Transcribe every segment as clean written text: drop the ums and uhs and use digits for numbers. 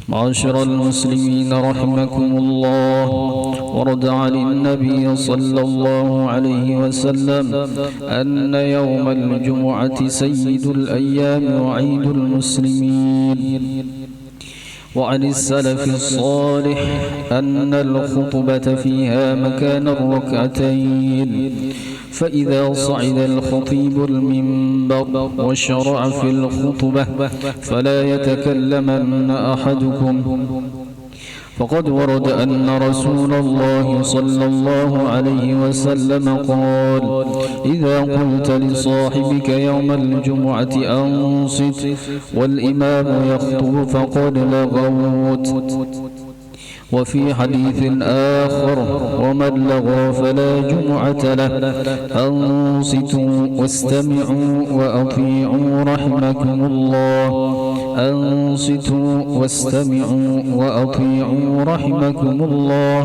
معاشر المسلمين رحمكم الله، ورد عن النبي صلى الله عليه وسلم أن يوم الجمعة سيد الأيام وعيد المسلمين. وعن السلف الصالح أن الخطبة فيها مكان الركعتين، فإذا صعد الخطيب المنبر وشرع في الخطبة فلا يتكلمن أحدكم، فقد ورد أن رسول الله صلى الله عليه وسلم قال: إذا قلت لصاحبك يوم الجمعة أنصت والإمام يخطب فقد لغوت. وفي حديث آخر: ومن لغى فلا جمعة له. أنصتوا واستمعوا وأطيعوا رحمكم الله. أنصتوا واستمعوا وأطيعوا رحمكم الله.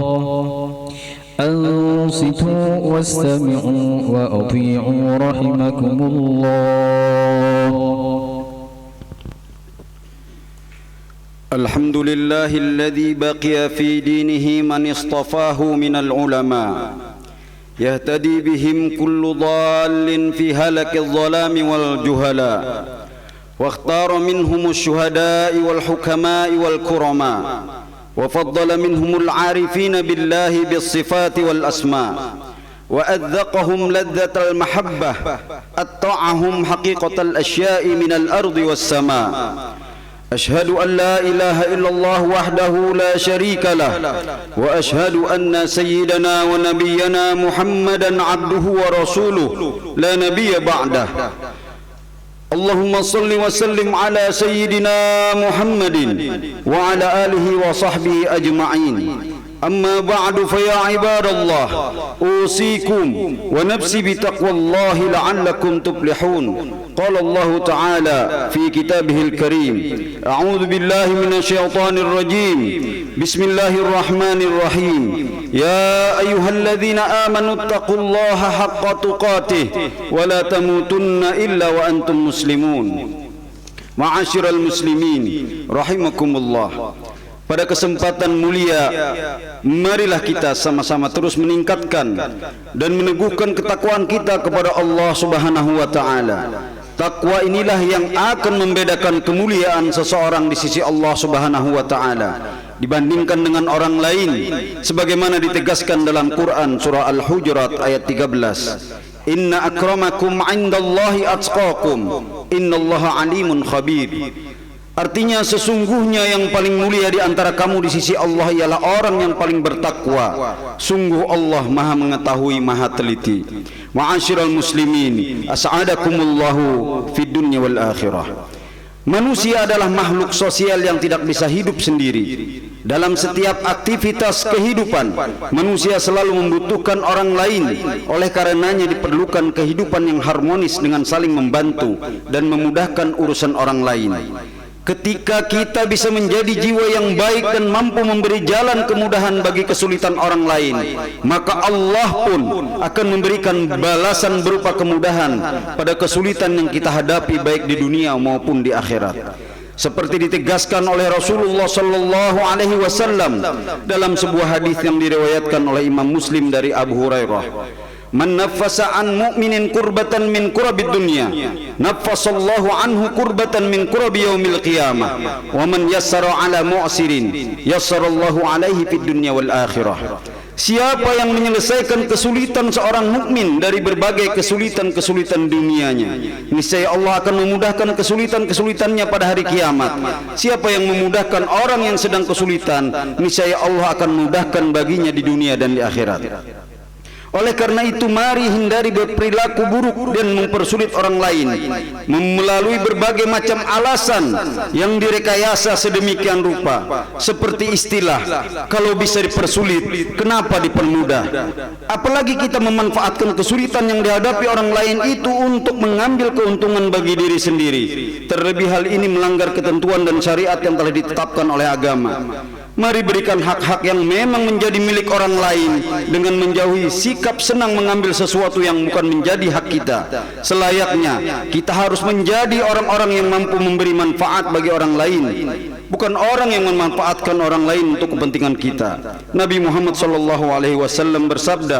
أنصتوا واستمعوا وأطيعوا رحمكم الله. الحمد لله الذي بقي في دينه من اصطفاه من العلماء، يهتدي بهم كل ضال في هلك الظلام والجهلاء، واختار منهم الشهداء والحكماء والكرماء، وفضل منهم العارفين بالله بالصفات والأسماء، وأذقهم لذة المحبة، أطاعهم حقيقة الأشياء من الأرض والسماء. أشهد أن لا إله إلا الله وحده لا شريك له، وأشهد أن سيدنا ونبينا محمدا عبده ورسوله لا نبي بعده. اللهم صل وسلم على سيدنا محمد وعلى آله وصحبه أجمعين. أما بعد، فيا عباد الله، أوصيكم ونفسي بتقوى الله لعلكم تفلحون. قال الله تعالى في كتابه الكريم: أعوذ بالله من الشيطان الرجيم، بسم الله الرحمن الرحيم. يا أيها الذين آمنوا اتقوا الله حق تقاته ولا تموتن إلا وأنتم مسلمون. معاشر المسlimin rahimakumullah. Pada kesempatan mulia, marilah kita sama-sama terus meningkatkan dan meneguhkan ketakwaan kita kepada Allah Subhanahu wa taala. Takwa inilah yang akan membedakan kemuliaan seseorang di sisi Allah Subhanahu wa taala dibandingkan dengan orang lain, sebagaimana ditegaskan dalam Quran surah Al-Hujurat ayat 13. Inna akramakum 'indallahi atqakum, innallaha alimun khabir. Artinya, sesungguhnya yang paling mulia di antara kamu di sisi Allah ialah orang yang paling bertakwa. Sungguh Allah Maha mengetahui, Maha teliti. Ma'asyiral muslimin, as'adakumullahu fid dunya wal akhirah. Manusia adalah makhluk sosial yang tidak bisa hidup sendiri. Dalam setiap aktivitas kehidupan, manusia selalu membutuhkan orang lain. Oleh karenanya diperlukan kehidupan yang harmonis dengan saling membantu dan memudahkan urusan orang lain. Ketika kita bisa menjadi jiwa yang baik dan mampu memberi jalan kemudahan bagi kesulitan orang lain, maka Allah pun akan memberikan balasan berupa kemudahan pada kesulitan yang kita hadapi baik di dunia maupun di akhirat. Seperti ditegaskan oleh Rasulullah sallallahu alaihi wasallam dalam sebuah hadis yang diriwayatkan oleh Imam Muslim dari Abu Hurairah. Man naffasa an mu'minin kurbatan min kurabid dunya, naffasallahu anhu kurbatan min kurabi yaumil qiyamah. Wa man yassara ala mu'sirin, yassarallahu alaihi fid dunya wal akhirah. Siapa yang menyelesaikan kesulitan seorang mukmin dari berbagai kesulitan-kesulitan dunianya, niscaya Allah akan memudahkan kesulitan-kesulitannya pada hari kiamat. Siapa yang memudahkan orang yang sedang kesulitan, niscaya Allah akan memudahkan baginya di dunia dan di akhirat. Oleh karena itu, mari hindari berperilaku buruk dan mempersulit orang lain melalui berbagai macam alasan yang direkayasa sedemikian rupa, seperti istilah kalau bisa dipersulit kenapa dipermudah. Apalagi kita memanfaatkan kesulitan yang dihadapi orang lain itu untuk mengambil keuntungan bagi diri sendiri. Terlebih hal ini melanggar ketentuan dan syariat yang telah ditetapkan oleh agama. Mari berikan hak-hak yang memang menjadi milik orang lain dengan menjauhi sikap senang mengambil sesuatu yang bukan menjadi hak kita. Selayaknya kita harus menjadi orang-orang yang mampu memberi manfaat bagi orang lain, bukan orang yang memanfaatkan orang lain untuk kepentingan kita. Nabi Muhammad SAW bersabda,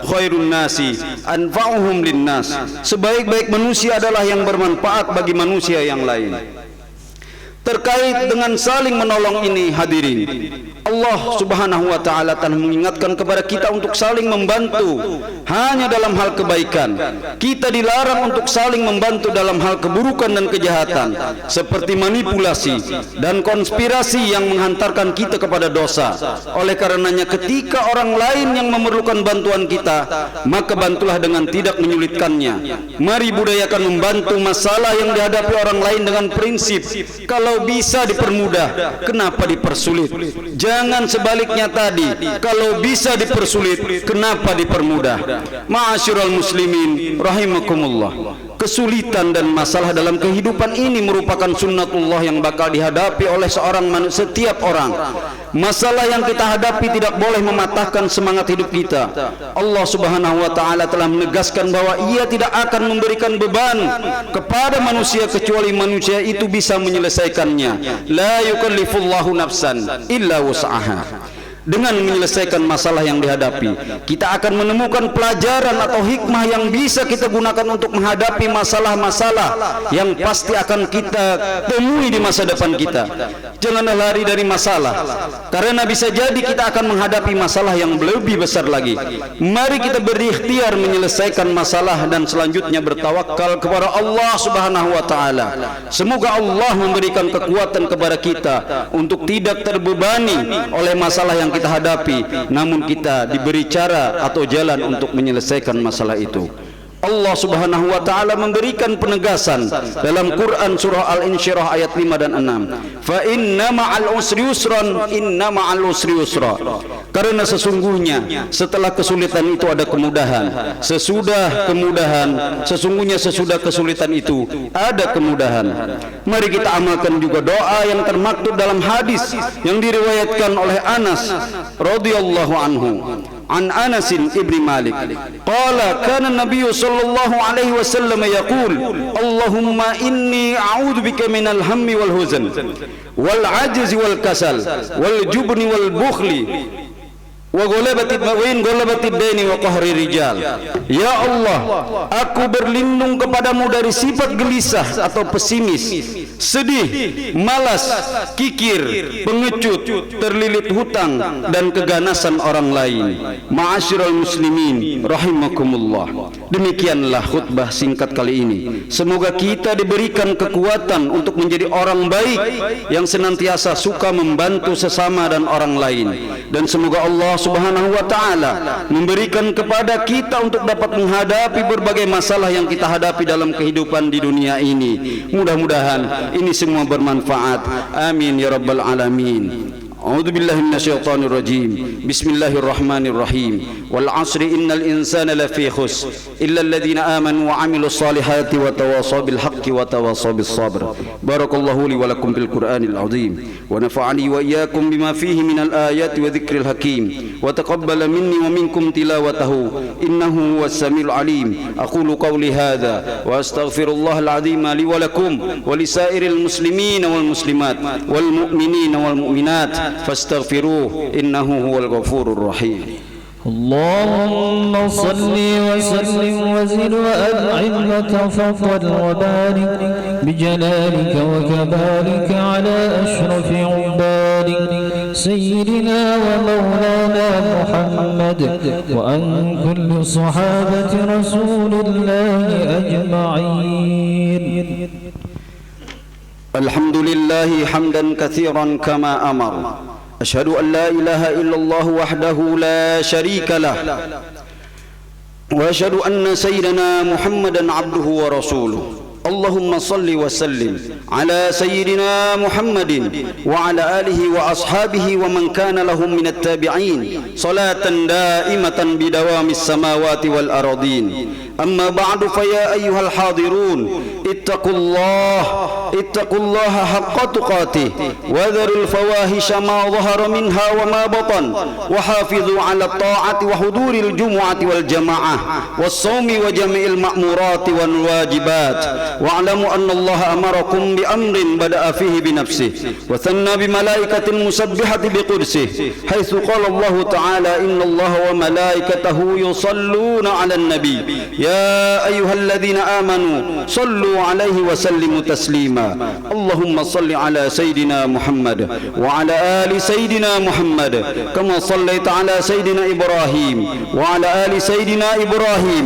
khairun nasi anfa'uhum linnas. Sebaik-baik manusia adalah yang bermanfaat bagi manusia yang lain. Terkait dengan saling menolong ini, hadirin, Allah Subhanahu wa taala telah mengingatkan kepada kita untuk saling membantu hanya dalam hal kebaikan. Kita dilarang untuk saling membantu dalam hal keburukan dan kejahatan, seperti manipulasi dan konspirasi yang menghantarkan kita kepada dosa. Oleh karenanya, ketika orang lain yang memerlukan bantuan kita, maka bantulah dengan tidak menyulitkannya. Mari budayakan membantu masalah yang dihadapi orang lain dengan prinsip, kalau bisa dipermudah, kenapa dipersulit? Jangan sebaliknya tadi, kalau bisa dipersulit, kenapa dipermudah? Ma'asyiral muslimin rahimakumullah. Kesulitan dan masalah dalam kehidupan ini merupakan sunnatullah yang bakal dihadapi oleh setiap orang. Masalah yang kita hadapi tidak boleh mematahkan semangat hidup kita. Allah Subhanahu wa taala telah menegaskan bahwa Ia tidak akan memberikan beban kepada manusia kecuali manusia itu bisa menyelesaikannya. La yukallifullahu nafsan illa wus'aha. Dengan menyelesaikan masalah yang dihadapi, kita akan menemukan pelajaran atau hikmah yang bisa kita gunakan untuk menghadapi masalah-masalah yang pasti akan kita temui di masa depan kita. Janganlah lari dari masalah, karena bisa jadi kita akan menghadapi masalah yang lebih besar lagi. Mari kita berikhtiar menyelesaikan masalah dan selanjutnya bertawakal kepada Allah Subhanahu wa taala. Semoga Allah memberikan kekuatan kepada kita untuk tidak terbebani oleh masalah yang kita hadapi, namun kita diberi cara atau jalan untuk menyelesaikan masalah itu. Allah Subhanahu wa taala memberikan penegasan dalam Quran surah Al-Insyirah ayat 5 dan 6. Fa inna ma'al usri yusran, inna ma'al usri yusra. Karena sesungguhnya setelah kesulitan itu ada kemudahan. Sesungguhnya sesudah kesulitan itu ada kemudahan. Mari kita amalkan juga doa yang termaktub dalam hadis yang diriwayatkan oleh Anas radhiyallahu anhu. An Anas ibn Malik qala kana Nabi sallallahu alaihi wasallam yaqul Allahumma inni a'udzu bika minal hammi wal huzn wal ajzi wal kasal wal jubni wal bukhli wa ghalabatid daini wa qahri rijal. Ya Allah, aku berlindung kepadamu dari sifat gelisah atau pesimis, sedih, malas, kikir, pengecut, terlilit hutang dan keganasan orang lain. Ma'asyiral muslimin rahimakumullah. Demikianlah khutbah singkat kali ini. Semoga kita diberikan kekuatan untuk menjadi orang baik yang senantiasa suka membantu sesama dan orang lain, dan semoga Allah Subhanahu wa taala memberikan kepada kita untuk dapat menghadapi berbagai masalah yang kita hadapi dalam kehidupan di dunia ini. Mudah-mudahan ini semua bermanfaat. Amin ya rabbal alamin. A'udzu billahi minasyaitonir rajim. Bismillahirrahmanirrahim. Wal 'asri innal insana lafi khusr illa alladhina amanu wa 'amilus solihati wa tawassaw bil haqqi wa tawassaw bis sabr. Barakallahu li wa lakum bil Qur'anil 'azim wa nafa'ani wa iyyakum bima fihi minal ayati wa dzikril hakim wa taqabbala minni wa minkum tilawatahu innahu huwas samiul 'alim. Aqulu qawli hadha wa astaghfirullahal 'azim li wa lakum wa lisairil muslimina wal muslimat wal mu'minina wal mu'minat fastaghfiruhu innahu huwal ghafurur rahim. اللهم صل وسلم وزد وأنعم وتفضل وبارك بجلالك وكمالك على أشرف عبادك سيدنا ومولانا محمد وأن كل صحابة رسول الله أجمعين. الحمد لله حمدا كثيرا كما أمر. أشهد أن لا إله إلا الله وحده لا شريك له وأشهد أن سيدنا محمدا عبده ورسوله. اللهم صل وسلم على سيدنا محمد وعلى آله وأصحابه ومن كان لهم من التابعين صلاة دائمة بدوام السماوات والأرضين. أما بعد فيا أيها الحاضرون اتقوا الله حق تقاته وذروا الفواحش ما ظهر منها وما بطن وحافظوا على الطاعة وحضور الجمعة والجماعة والصوم وجميع المأمورات والواجبات واعلموا أن الله أمركم بأمر بدأ فيه بنفسه وثنى بملائكة مسبحة بقدسه حيث قال الله تعالى إن الله وملائكته يصلون على النبي يا أيها الذين آمنوا صلوا عليه وسلموا تسليما اللهم صل على سيدنا محمد وعلى آل سيدنا محمد كما صليت على سيدنا إبراهيم وعلى آل سيدنا إبراهيم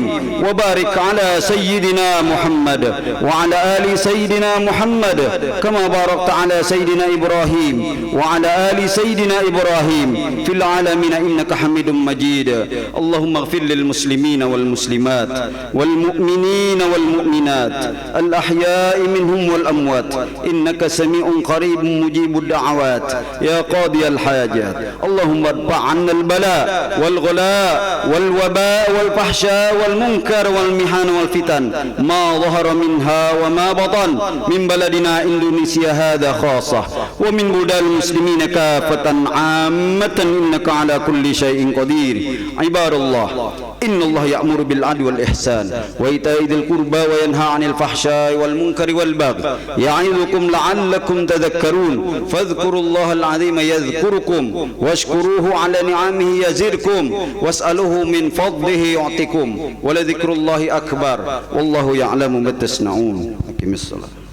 وبارك على سيدنا محمد وعلى آل سيدنا محمد كما باركت على سيدنا إبراهيم وعلى آل سيدنا إبراهيم في العالمين إنك حميد مجيد اللهم اغفر للمسلمين والمسلمات والمؤمنين والمؤمنات الأحياء منهم والأموات إنك سميع قريب مجيب الدعوات يا قاضي الحاجات اللهم ارفع عنا البلاء والغلاء والوباء والفحشاء والمنكر والمحن والفتن ما ظهر منها وما بطن من بلدنا إندونيسيا هذا خاصة ومن بلدان المسلمين كافة عامة إنك على كل شيء قدير عباد الله إن الله يأمر بالعدل والإحسان وإيتاء ذي القربى وينهى عن الفحشاء والمنكر والبغي يعظكم لعلكم تذكرون فاذكروا الله العظيم يذكركم واشكروه على نعمه يزدكم واسألوه من فضله يعطكم ولذكر الله أكبر والله يعلم ما تصنعون. أقم الصلاة.